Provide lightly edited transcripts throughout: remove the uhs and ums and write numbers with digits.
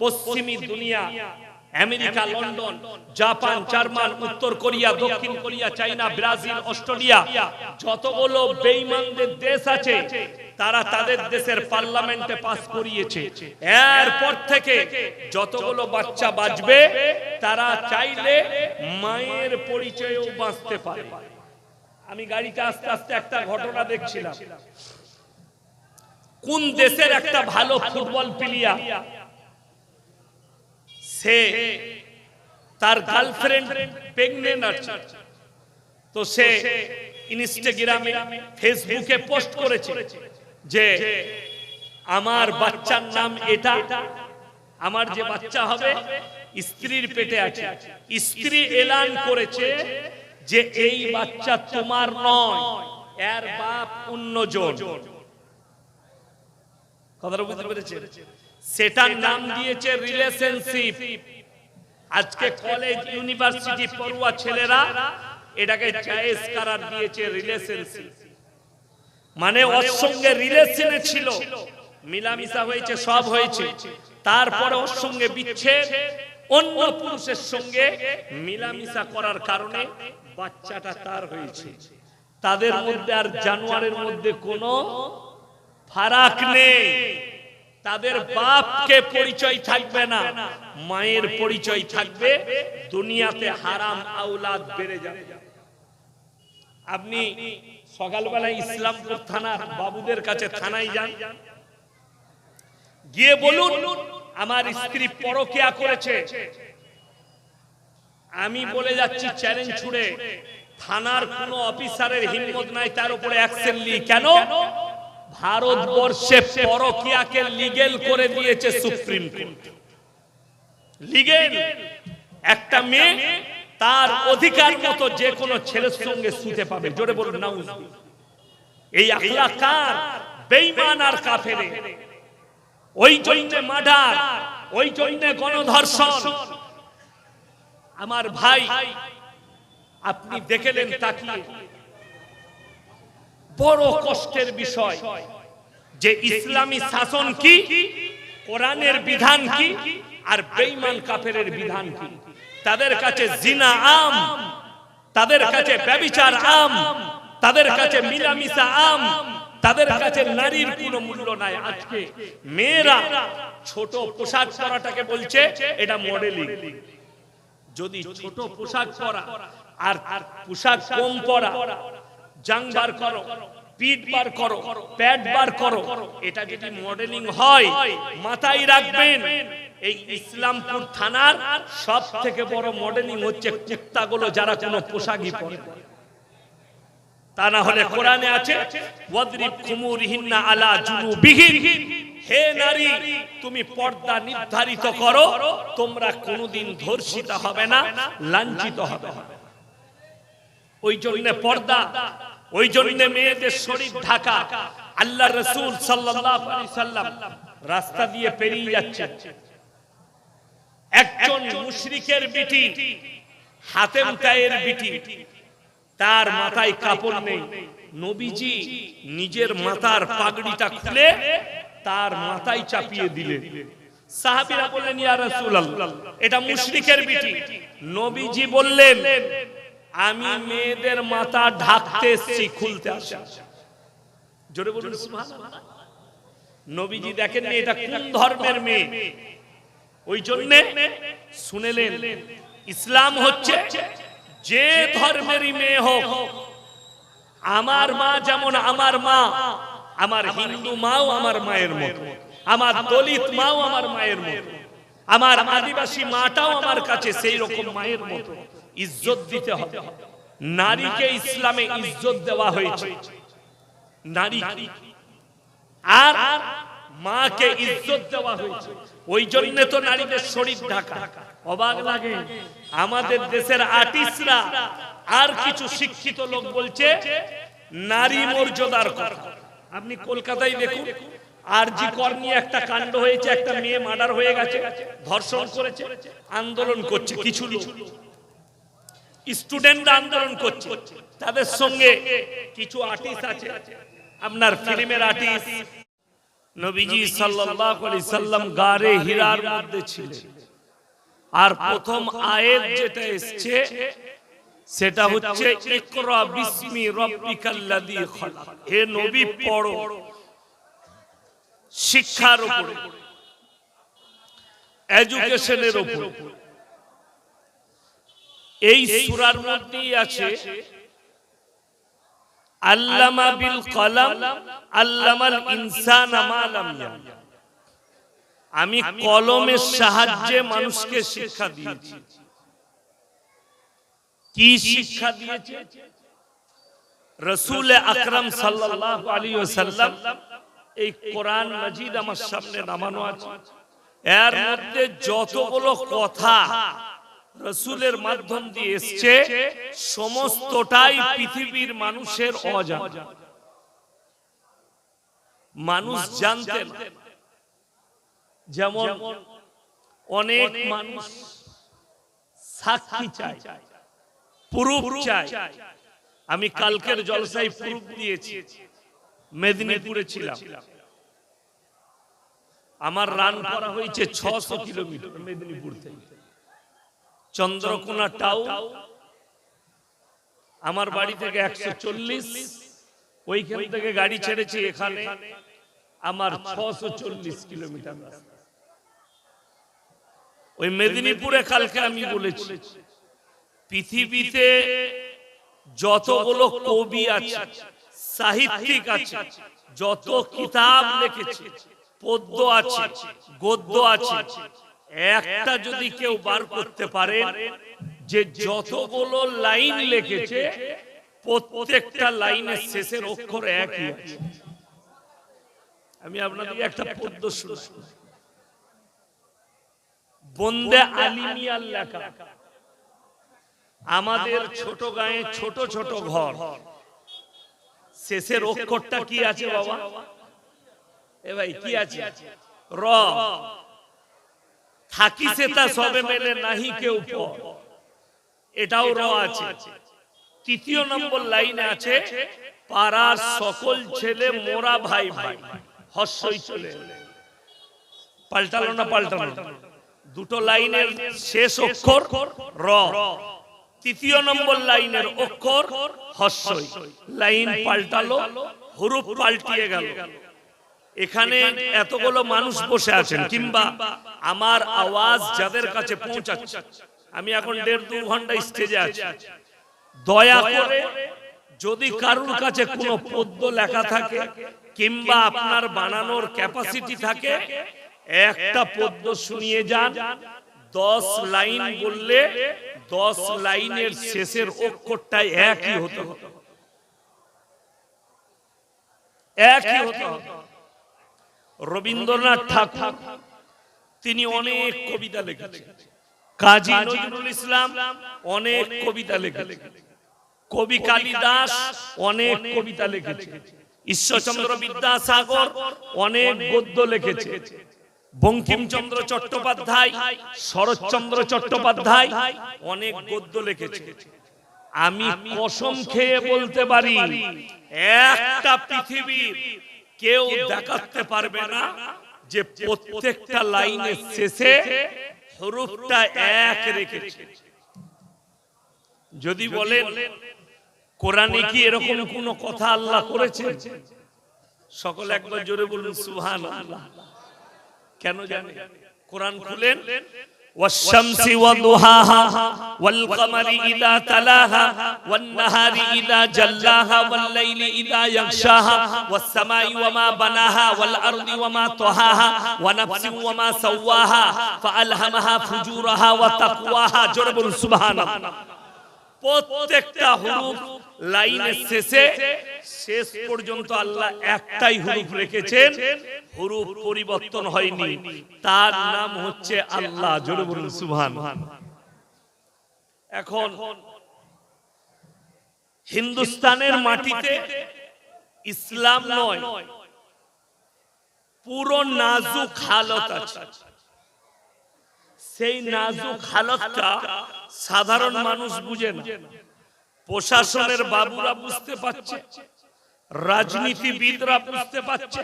পশ্চিমী দুনিয়া, America, London, Japan, German, উত্তর কোরিয়া, দক্ষিণ কোরিয়া, চায়না, ব্রাজিল, অস্ট্রেলিয়া, যতগুলো বেঈমানদের দেশ আছে তারা তাদের দেশের পার্লামেন্টে পাস করিয়েছে। এরপর থেকে যতগুলো বাচ্চা বাঁচবে তারা চাইলে মায়ের পরিচয়েও বাঁচতে পারে। আমি গাড়িতে আস্তে আস্তে একটা ঘটনা দেখছিলাম। কোন দেশের একটা ভালো ফুটবল প্লেয়ার, সে তার গার্লফ্রেন্ড প্রেগন্যান্ট আছে, তো সে ইনস্টাগ্রামে, ফেসবুকে পোস্ট করেছে যে আমার বাচ্চার নাম এটা, আমার যে বাচ্চা হবে স্ত্রীর পেটে আছে। স্ত্রী এলান করেছে যে এই বাচ্চা তোমার নয়, এর বাপ অন্যজন। কথাটা বুঝতে পেরেছেন? সেটার নাম দিয়েছে রিলেশনশিপ। আজকে কলেজ, ইউনিভার্সিটি পড়ুয়া ছেলেরা এটাকে জায়েজ করার দিয়েছে রিলেশনশিপ। মানে ওর সঙ্গে রিলেশনে ছিল, মিলামিশা হয়েছে, সব হয়েছে, তারপরে ওর সঙ্গে বিচ্ছেদ, অন্য পুরুষের সঙ্গে মিলামিশা করার কারণে বাচ্চাটা তার হয়েছে। তাদের মধ্যে আর জানোয়ারের মধ্যে কোনো ফারাক নেই। তাদের বাপকে পরিচয় থাকবে না, মায়ের পরিচয় থাকবে। দুনিয়াতে হারাম আওলাদ বেড়ে যাবে। আপনি সকালবেলায় ইসলামপুর থানার বাবুদের কাছে থানায় যান, গিয়ে বলুন আমার স্ত্রী পরকিয়া করেছে। আমি বলে যাচ্ছি চ্যালেঞ্জ ছুড়ে, থানার কোন অফিসারের হিম্মত নাই তার উপরে অ্যাকশন নি। কেন? ভারতবর্ষে পরকিয়াকে লিগ্যাল করে দিয়েছে সুপ্রিম কোর্ট। লিগ্যাল। একটা মেয়ে তার অধিকার মতো যে কোনো ছেলের সঙ্গে শুতে পাবে। জোরে বলুন নাউজুবিল্লাহ। এই আখলাক কার? বেঈমান আর কাফেরে। ওই জন্য মার্ডার, ওই জন্য গণধর্ষণ। আমার ভাই, আপনি দেখলেন তাকিয়ে, বড় কষ্টের বিষয় যে ইসলামী শাসন কি, কোরআনের বিধান কি, আর বেঈমান কাফেরের বিধান কি। তাদের কাছে জিনা আম, তাদের কাছে ব্যভিচার আম, তাদের কাছে মিলামিশা আম, তাদের কাছে নারীর কোনো মূল্য নাই। আজকে মেয়েরা ছোট পোশাক পরাটাকে বলছে এটা মডেলিং। যদি ছোট পোশাক পরা আর পোশাক কম পরা, জাং বার করো, পিঠ বার করো, প্যাড বার করো, এটা যদি মডেলিং হয়, মাথায় রাখবেন এই ইসলামপুর থানার সব থেকে বড় মডেলিং হচ্ছে কুত্তাগুলো যারা কোনো পোশাকই পরে। তা না হলে কোরআনে আছে ওয়াদরিব খুমুরিহিন্না আলা জুনুবিহিন, হে নারী তুমি পর্দা নির্ধারিত করো, তোমরা কোনোদিন ধর্ষিত হবে না, লাঞ্ছিত হবে না। ওই জন্য পর্দা, ওই জন্য মেয়েদের শরীর ঢাকা। আল্লাহর রাসূল সাল্লাল্লাহু আলাইহি সাল্লাম রাস্তা দিয়ে পেরিয়ে যাচ্ছে, একজন মুশরিকের বিটি, হাতেম তায়ের বিটি, তার মাথায় কাপড় নেই। নবীজি নিজের মাথার পাগড়িটা খুলে তার মাথায় চাপিয়ে দিলেন। সাহাবীরা বললেন ইয়া রাসূলুল্লাহ, এটা মুশরিকের বিটি। নবীজি বললেন আমি মেয়েদের মাথা ঢাকতে এসেছি, খুলতে আসি। জোরে বলুন সুবহানাল্লাহ। নবীজি দেখেন এটা কোন ধর্মের মেয়ে, ওই জন্য শুনেলেন ইসলাম হচ্ছে যে ধর্মেরই মেয়ে হোক, আমার মা যেমন আমার মা, আমার হিন্দু মাও আমার মায়ের মতো, আমার দলিত মাও আমার মায়ের মতো, আমার আদিবাসী মাটাও আমার কাছে সেই রকম মায়ের মতো। ইজ্জত দিতে হবে। নারীকে ইসলামে ইজ্জত দেওয়া হয়েছে, নারী আর মাকে ইজ্জত দেওয়া হয়েছে। ওই জন্য তো নারীদের শরীর ঢাকা। অবাক লাগে আমাদের দেশের আর্টিস্টরা আর কিছু শিক্ষিত লোক বলছে নারী মর্যাদার কথা। আপনি কলকাতায় দেখুন, আরজি কর নিয়ে একটা কাণ্ড হয়েছে, একটা মেয়ে মার্ডার হয়ে গেছে, ধর্ষণ করেছে, আন্দোলন করছে কিছু লোক, স্টুডেন্টরা আন্দোলন করছে, তাদের সঙ্গে কিছু আর্টিস্ট আছে, আপনার ফিল্মের আর্টিস্ট, নবীজি সাল্লাল্লাহু আলাইহি সাল্লাম গারে হিরার মধ্যে ছিলেন, আর প্রথম আয়াত যেটা এসেছে সেটা হচ্ছে ইকরা বিসমি রাব্বিকাল্লাযী খালাক। হে নবী পড়ো শিক্ষার উপরে, এডুকেশনের উপরে। এই সূরার মধ্যেই আছে আল্লামা বিল কলম আল্লামাল ইনসানা মা লাম ইয়ালাম। আমি কলমের সাহায্যে মানুষকে শিক্ষা দিয়েছি। কি শিক্ষা দিয়েছে? রাসূল আকরাম সাল্লাল্লাহু আলাইহি ওয়াসাল্লাম, এই কোরআন মাজিদ আমার সামনে নামানো আছে, এর মধ্যে যতগুলো কথা রাসূলের মাধ্যম দিয়ে এসেছে সমস্তটাই পৃথিবীর মানুষের অজানা। মানুষ জানতেন, যেমন অনেক মানুষ সাক্ষী চায়, প্রুফ চায়। আমি কালকের জলসায় প্রুফ দিয়েছি, মেদিনীপুরে ছিলাম, আমার রান করা হয়েছে 600 কিলোমিটার মেদিনীপুর থেকে। চন্দ্রকোনা টাউন আমার বাড়ি থেকে 140, ওইখান থেকে গাড়ি ছেড়েছি এখানে আমার 640 কিলোমিটার রাস্তা। ওই মেদিনীপুরে কালকে আমি বলেছি, পৃথিবীতে যতগুলো কবি আছে, সাহিত্যিক আছে, যত কিতাব লিখেছে, পদ্য আছে, গদ্য আছে, একটা যদি কেউ বার করতে পারে যে যতগুলো লাইন লিখেছে প্রত্যেকটা লাইনের শেষের অক্ষর একই আছে। আমি আপনাদের একটা পদ্য শোনাই, বন্দে আলিমিয়ার লেখা। আমাদের ছোট গায়ে ছোট ছোট ঘর, শেষের অক্ষরটা কি আছে বাবা? এ ভাই কি আছে? র। থাকি সেটা সবে মেলে নাহি কেউ পর, এটাও র আছে। তৃতীয় নম্বর লাইনে আছে পাড়ার সকল ছেলে মোরা ভাই ভাই, হস্যই চলে। পাল্টালো না পাল্টালো? দুটো লাইনের শেষ অক্ষর র, তৃতীয় নম্বর লাইনের অক্ষর হস্যই। লাইন পাল্টালো, হরফ পাল্টিয়ে গেল। এখানে এতগুলো মানুষ বসে আছেন, কিংবা আমার আওয়াজ যাদের কাছে পৌঁছাচ্ছে, আমি এখন 1.5-2 ঘন্টা স্টেজে আছি, দয়া করে যদি কারোর কাছে কোনো পদ্য লেখা থাকে কিংবা আপনার বানানোর ক্যাপাসিটি থাকে, একটা পদ্য শুনিয়ে যান। 10 লাইন বললে 10 লাইনের শেষের অক্ষরটা একই হতে হবে, একই হতে হবে। রবীন্দ্রনাথ ঠাকুর তিনি অনেক কবিতা লিখেছেন, কাজী নজরুল ইসলাম অনেক কবিতা লিখেছেন, কবি কালিদাস অনেক কবিতা লিখেছেন, ঈশ্বরচন্দ্র বিদ্যাসাগর অনেক গদ্য লিখেছে, বঙ্কিমচন্দ্র চট্টোপাধ্যায়, শরৎচন্দ্র চট্টোপাধ্যায় অনেক গদ্য লিখেছে। আমি কসম খেয়ে বলতে পারি একটা পৃথিবীর কেউ দেখাতে পারবে না যে প্রত্যেকটা লাইনের শেষে হরফটা এক রেখেছে। যদি বলেন কোরআনে কি এরকম কোন কথা আল্লাহ করেছে? সকলে একবার জোরে বলুন সুবহানাল্লাহ। কেন জানেন? কোরআন খুলেন, والشمس وضحاها والقمر إذا تلاها والنهار إذا جلاها والليل إذا يغشاها والسماء وما بناها والأرض وما طحاها ونفس وما سواها فألهمها فجورها وتقواها جرب سبحان الله। প্রত্যেকটা হরফ লাইনের শেষে শেষ পর্যন্ত আল্লাহ একটাই হরফ রেখেছেন, হরফ পরিবর্তন হয়নি, তার নাম হচ্ছে আল্লাহ। জোরে বলুন সুবহানাল্লাহ। এখন হিন্দুস্তানের মাটিতে ইসলাম নয়, পুরো নাজুক হালত আছে। সেই নাজুক হালতটা সাধারণ মানুষ বুঝে না, প্রশাসনের বাবুরা বুঝতে পারছে, রাজনীতিবিদরা বুঝতে পারছে,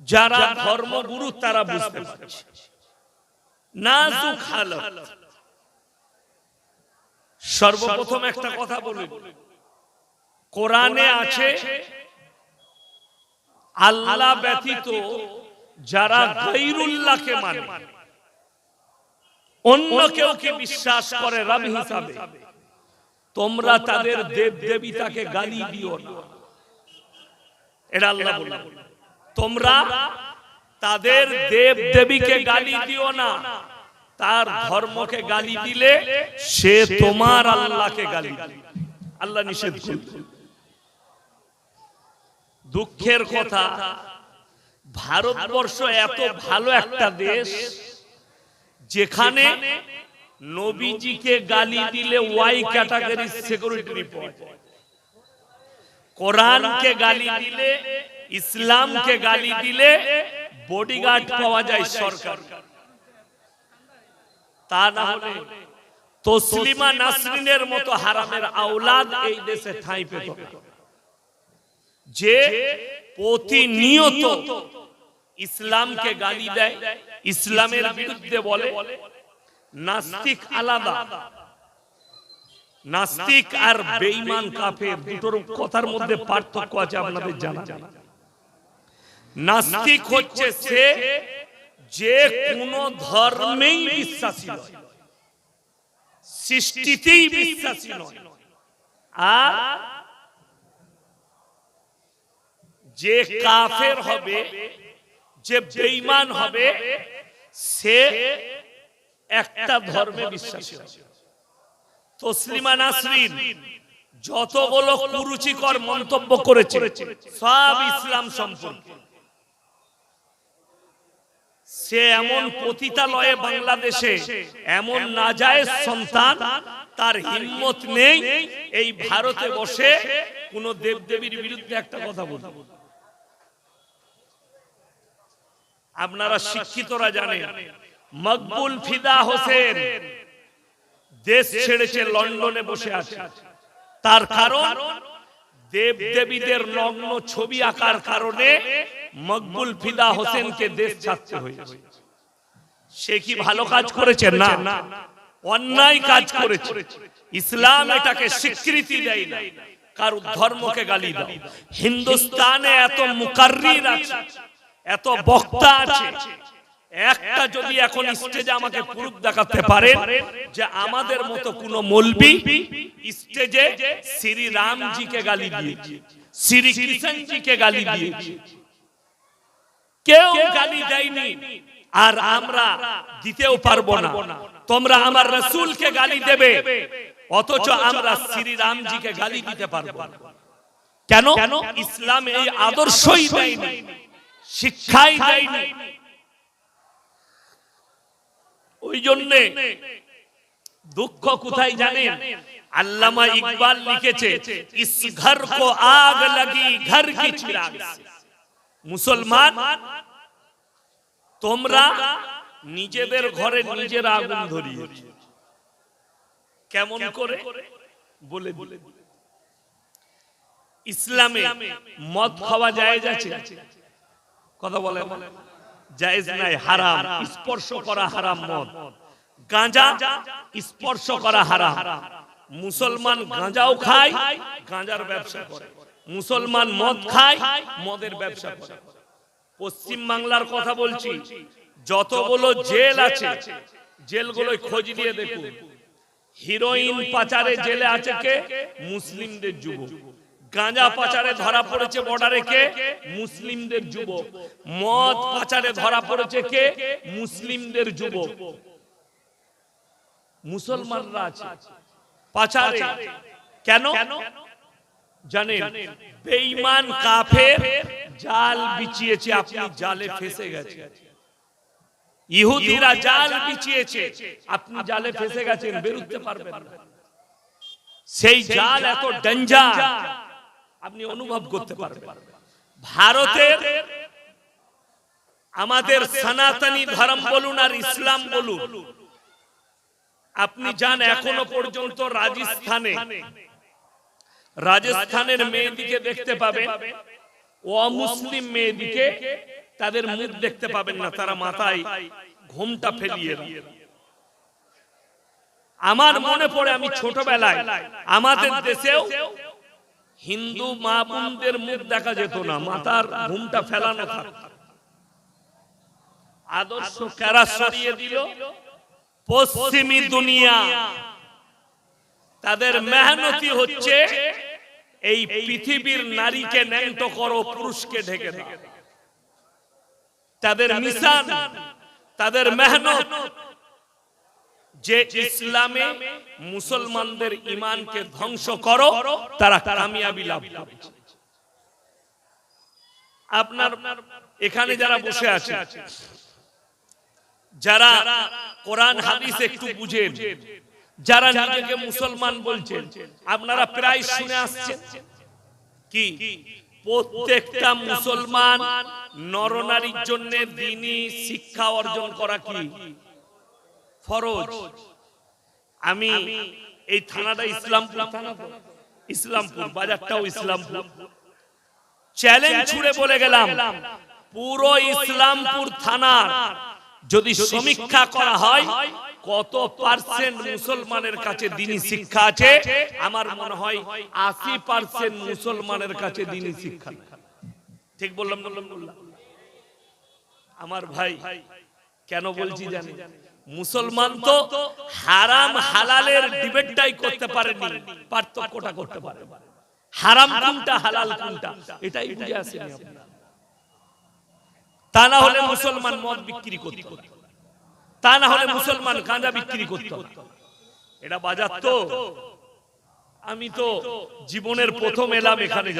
যারা ধর্মগুরু তারা বুঝতে পারছে। নাজুক হালত। সর্বপ্রথম একটা কথা বলি, কোরআনে আছে আল্লাহ ব্যতীত যারা গায়রুল্লাহকে মানে, অন্য কেউকে বিশ্বাস করে রব হিসাবে, তোমরা তাদের দেব দেবীতাকে গালি দিও না। এটা আল্লাহ বলেন, তোমরা তাদের দেব দেবীকে গালি দিও না। তার ধর্মকে গালি দিলে সে তোমার আল্লাহকে গালি দিবে। আল্লাহ নিষেধ করেছেন। দুঃখের কথা, ভারতবর্ষ এত ভালো একটা দেশ যেখানে নবীজিকে গালি দিলে ওয়াই ক্যাটাগরি সিকিউরিটি রিপোর্ট, কোরআনকে গালি দিলে, ইসলামকে গালি দিলে বডিগার্ড পাওয়া যায় সরকার। তা না হলে তসলিমা নাসরিনের মতো হারামের আওলাদ এই দেশে ঠাঁই পেত না, যে প্রতিনিয়ত ইসলামকে গালি দেয়, ইসলামের বিরুদ্ধে বলে। নাস্তিক আলাদা, নাস্তিক আর বেঈমান কাফের দুটোর কথার মধ্যে পার্থক্য আছে, আপনাদের জানা। নাস্তিক হচ্ছে সে যে কোন ধর্মেই বিশ্বাসী নয়, সৃষ্টিতেই বিশ্বাসী নয়। আর যে কাফের হবে, যে বেঈমান হবে, সে একটা ধর্মে বিশ্বাসী হবে। তসলিমা নাসরিন যতগুলো কুরুচিকর মন্তব্য করেছে সব ইসলাম সম্পর্কে। সে এমন পতিতালয়ে বাংলাদেশে এমন নাজায়েজ সন্তান, তার হিম্মত নেই এই ভারতে বসে কোন দেবদেবীর বিরুদ্ধে একটা কথা বলতে। আপনারা শিক্ষিতরা জানেন, মকবুল ফিদা হোসেন দেশ ছেড়েছে, লন্ডনে বসে আছে। তার কারণ দেবদেবীদের নগ্ন ছবি আঁকার কারণে মকবুল ফিদা হোসেনকে দেশ ছাড়তে হয়েছে। সে কি ভালো কাজ করেছে? না, অন্যায় কাজ করেছে। ইসলাম এটাকে স্বীকৃতি দেয় না, কারো ধর্মকে গালি দাও। হিন্দুস্তানে এত মুকাররির আছে, এত বক্তা আছে, একটা যদি এখন স্টেজে আমাকে প্রুফ দেখাতে পারেন যে আমাদের মতো কোন মৌলবি স্টেজে শ্রী রামজিকে গালি দিয়েছে, শ্রী কৃষ্ণজিকে গালি দিয়েছে, কেউ গালি দেয়নি, আর আমরা দিতেও পারবো না। তোমরা আমার রাসূলকে গালি দেবে, অথচ আমরা শ্রী রামজিকে গালি দিতে পারবো না। কেন? ইসলাম এই আদর্শই দেয়নি, শিক্ষাই দেয়নি। ওই জন্য দুঃখ কোথায় জানেন? আল্লামা ইকবাল লিখেছে, ইস ঘর কো আগ লাগি ঘর কি চিরাগ সে। মুসলমান, তোমরা নিজেদের ঘরে নিজের আগুন ধরিয়েছ। কেমন করে বলে বলে ইসলামে মদ খাওয়া জায়েজ আছে? কথা বলে জায়েজ নাই, হারাম। স্পর্শ করা হারাম মদ। গাঁজা স্পর্শ করা হারাম। মুসলমান গাঁজাও খায়, গাঁজার ব্যবসা করে। মুসলমান মদ খায়, মদের ব্যবসা করে। পশ্চিম বাংলার কথা বলছি, যতগুলো জেল আছে জেলগুলোয় খোঁজ নিয়ে দেখুন, হিরোইন পাচারে জেলে আছে কে? মুসলিমদের যুবক। গাঁজা পাচারে ধরা পড়েছে বর্ডারে কে? মুসলিমদের যুবক। মদ পাচারে ধরা পড়েছে কে? মুসলিমদের যুবক। মুসলমানরা আছে পাচারে। কেন জানেন? বেঈমান কাফের জাল বিছিয়েছে, আপনি জালে ফেসে গেছেন। ইহুদিরা জাল বিছিয়েছে, আপনি জালে ফেসে গেছেন, বেরোতে পারবেন না। সেই জাল এত ডেঞ্জার, আপনি অনুভব করতে পারবেন। ভারতের আমাদের সনাতনী ধর্ম বলুন আর ইসলাম বলুন, আপনি যান এখনো পর্যন্ত রাজস্থানের মেয়েদিকে দেখতে পাবেন, অমুসলিম মেয়েদিকে তাদের মুখ দেখতে পাবেন না, তারা মাথায় ঘোমটা ফেলিয়ে রাখে। আমার মনে পড়ে আমি ছোটবেলায় আমাদের দেশেও হিন্দু মা বোনদের মুখ দেখা যেত না, মাথার ঘোমটা ফেলানো থাকতো। আদর্শ কারা সরিয়ে দিল? পশ্চিমী দুনিয়া। তাদের মেহনতি হচ্ছে এই পৃথিবীর নারীকে ন্যাংটো করো, পুরুষকে ঢেকে দাও। তাদের মিশন, তাদের মেহনত যে ইসলামে মুসলমানদের ঈমানকে ধ্বংস করো, তারা কামিয়াবি লাভ করেছে। আপনার এখানে যারা বসে আছে, যারা কোরআন হাদিস একটু বুঝেন, যারা নিজেকে মুসলমান বলছেন, আপনারা প্রায় শুনে আসছেন কি প্রত্যেকটা মুসলমান নরনারীর জন্য দ্বীনি শিক্ষা অর্জন করা কি ফরজ। আমি এই থানাটা ইসলামপুর থানা, ইসলামপুর বাজারটাও ইসলামপুর, চ্যালেঞ্জ ছুড়ে বলে গেলাম, পুরো ইসলামপুর থানার যদি সমীক্ষা করা হয় কত পার্সেন্ট মুসলমানের কাছে দ্বীনি শিক্ষা আছে, আমার মনে হয় 80% মুসলমানের কাছে দ্বীনি শিক্ষা নেই। ঠিক বললাম? আমার ভাই, কেন বলছি জানেন? মুসলমান তো হারাম হালালের ডিবেটটাই করতে পারেনি, পার্থক্যটা করতে পারে। হারাম কোনটা হালাল কোনটা এটাই বুঝে আসেনি আপনারা। তা না হলে মুসলমান মদ বিক্রি করত, তা না হলে মুসলমান গাঁজা বিক্রি করত। এটা বাজার তো। আমি তো জীবনের প্রথম এলাম এখানে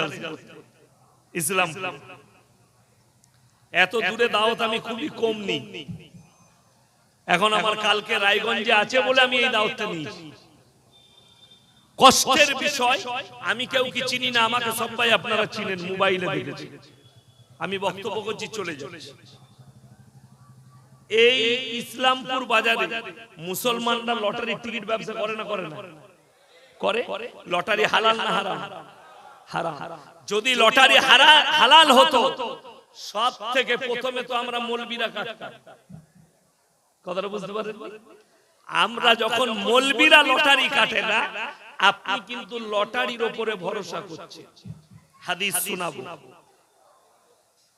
ইসলাম। এত দূরে দাওয়াত আমি খুবই কম নিই। এখন আমার কালকে রায়গঞ্জে আছে বলে আমি এই দাওয়াতটা নিয়েছি। কষ্টের বিষয়, আমি কেউ কি চিনি না, আমাকে সবাই আপনারা চিনেন, মোবাইলে দেখেছি। আমি বক্তব্য করছি, চলে যাচ্ছি। এই ইসলামপুর বাজারে মুসলমানরা লটারি টিকিট ব্যবসা করে না করে না? করে। লটারি হালাল না হারাম? হারাম। যদি লটারি হালাল হতো, সব থেকে প্রথমে তো আমরা মৌলবীরা কাটতাম। কথাটা বুঝতে পারেন? আমরা যখন মৌলবীরা লটারি কাটে না, আপনি কিন্তু লটারির উপরে ভরসা করছেন। হাদিস শোনাবো।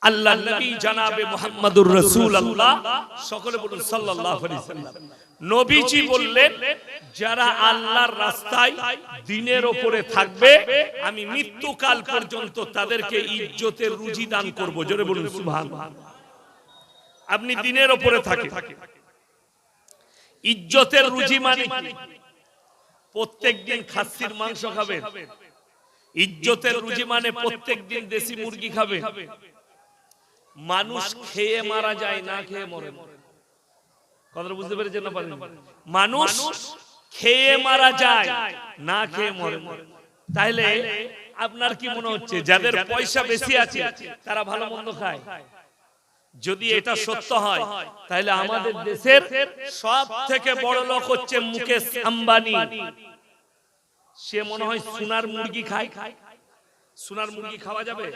আল্লাহ নবী জনাবে মুহাম্মদুর রাসূলুল্লাহ, সকলে বলুন সাল্লাল্লাহু আলাইহি ওয়াসাল্লাম, নবীজি বললেন, যারা আল্লাহর রাস্তায় দ্বীনের উপরে থাকবে, আমি মৃত্যুকাল পর্যন্ত তাদেরকে ইজ্জতের রুজি দান করব। জোরে বলুন সুবহানাল্লাহ। আপনি দ্বীনের উপরে থাকেন, ইজ্জতের রুজি মানে প্রত্যেকদিন খাসির মাংস খাবেন। ইজ্জতের রুজি মানে প্রত্যেকদিন দেশি মুরগি খাবেন। মানুষ খেয়ে মারা যায়, না খেয়ে মরে। কথাটা বুঝতে পেরেছেন না? মানুষ খেয়ে মারা যায়, না খেয়ে মরে। তাইলে আপনার কি মনে হচ্ছে যাদের পয়সা বেশি আছে তারা ভালো মন্দ খায়? যদি এটা সত্য হয়, তাহলে আমাদের দেশের সব থেকে বড় লোক হচ্ছে মুকেশ আম্বানি। সে মনে হয় সোনার মুরগি খায়। সোনার মুরগি খাওয়া যাবে?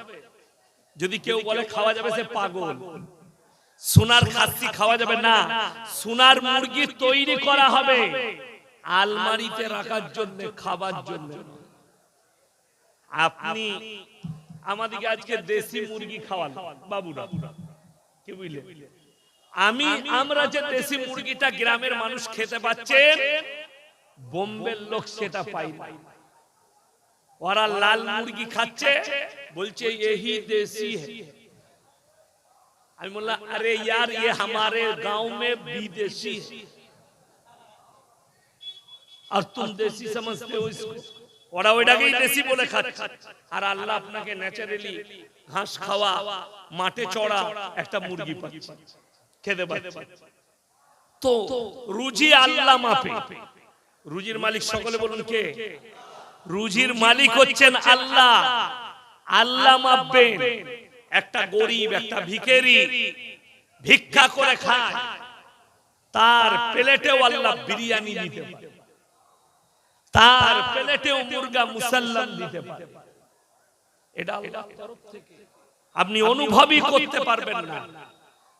যদি কেউ বলে খাওয়া যাবে, সে পাগল। সোনার খাসি খাওয়া যাবে না। সোনার মুরগি তৈরি করা হবে আলমারিতে রাখার জন্য, খাবার জন্য। আপনি আমাদেরকে আজকে দেশি মুরগি খাওয়ান বাবুরা, কি বুঝলে? আমরা যে দেশি মুরগিটা গ্রামের মানুষ খেতে পাচ্ছেন, বোম্বের লোক সেটা পায় না। ওরা লাল মুরগি খাচ্ছে, বলছে यही देसी है। আমি বললাম, अरे यार ये हमारे गांव में विदेशी है और तुम देसी समझते हो इसको। ওরা ওইটাকেই দেশি বলে খাচ্ছে। আর আল্লাহ আপনাকে ন্যাচারালি ঘাস খাওয়া, মাঠে চড়া একটা মুরগি পাচ্ছে, খেতে পাচ্ছে। তো রুজি আল্লাহ মাপে। রুজির মালিক সকলে বলুন কে? রুজির মালিক হচ্ছেন আল্লাহ। আল্লাহ মাপবেন। একটা গরিব, একটা ভিখারি ভিক্ষা করে খায়, তার প্লেটেও আল্লাহ বিরিয়ানি দিতে পারে, তার প্লেটেও মুরগা মুসাল্লাম দিতে পারে। এটা আল্লাহর তরফ থেকে। আপনি অনুভবই করতে পারবেন না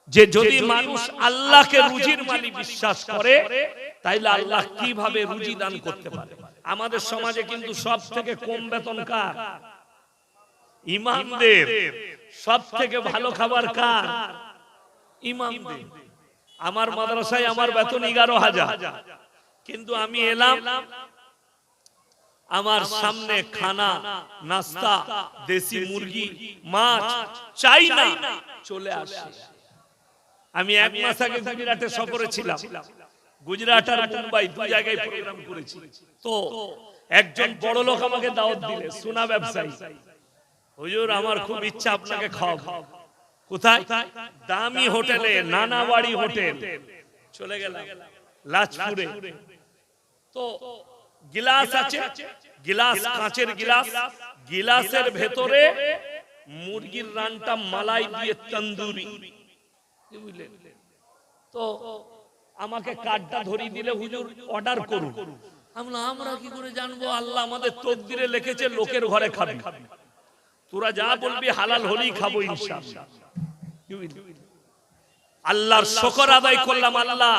যে যদি মানুষ আল্লাহকে রুজির মালিক বিশ্বাস করে তাইলে আল্লাহ কিভাবে রুজি দান করতে পারে। আমাদের সমাজে কিন্তু সব থেকে কম বেতন কার? ইমামদের। সব থেকে ভালো খাবার কার? ইমামদের। আমার মাদ্রাসায় আমার বেতন 11,000, কিন্তু আমি এলাম, আমার সামনে খানা নাস্তা দেশি মুরগি মাছ চাই না, চলে আসে। আমি এক মাস আগে গুজরাটে সফরে ছিলাম, গুজরাট আর মুম্বাই দুই জায়গায় প্রোগ্রাম করেছি। তো একজন বড় লোক আমাকে দাওয়াত দিলে, সোনা ব্যবসায়ী। হুজুর আমার খুব ইচ্ছা আপনাকে খাওয়াবো। কোথায়? দামি হোটেলে, নানাবাড়ি হোটেল। চলে গেলাম লাজপুরে। তো গিলাস আছে, গিলাস কাঁচের গিলাস, গিলাসের ভেতরে মুরগির রানটা মালাই দিয়ে তন্দুরি। তো আমাকে কার্ডটা ধরিয়ে দিলে, হুজুর অর্ডার করুন। আমরা কি করে জানবো? আল্লাহ আমাদের তকদিরে লিখেছে লোকের ঘরে খাবি, তোরা যা বলবি হালাল হলেই খাবো ইনশাআল্লাহ। আল্লাহর শুকর আদায় করলাম, আল্লাহ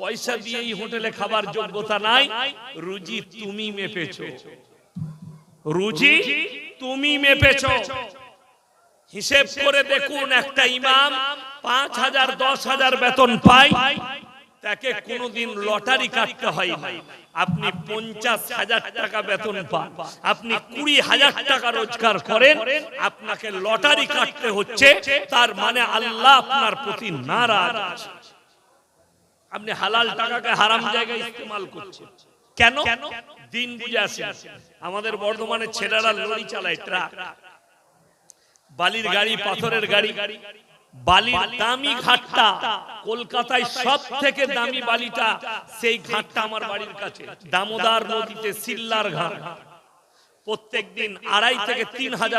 পয়সা দিয়ে এই হোটেলে খাবার যোগ্যতা নাই, রুজি তুমি মেপেছো, রুজি তুমি মেপেছো। হিসেব করে দেখুন, একটা ইমাম 5,000 10,000 বেতন পায়, তাকে কোনোদিন লটারি কাটতে হয় না। আপনি 50,000 টাকা বেতন পান, আপনি 20,000 টাকা রোজগার করেন, আপনাকে লটারি কাটতে হচ্ছে, তার মানে আল্লাহ আপনার প্রতি নারাজ আছে। আপনি হালাল টাকাকে হারাম জায়গায় ইস্তেমাল করছেন কেন? দিন বুঝে আসে। আমাদের বর্ধমানে ছেলেরা লরি চালায়, ট্রাক, বালির গাড়ি, পাথরের গাড়ি। বালির দামি ঘাটটা কলকাতায় সব থেকে দামি বালিটা, সেই ঘাটটা আমার বাড়ির কাছে, দামোদর নদীতে সিল্লার ঘাট। প্রত্যেকদিন 2,500 থেকে 3,000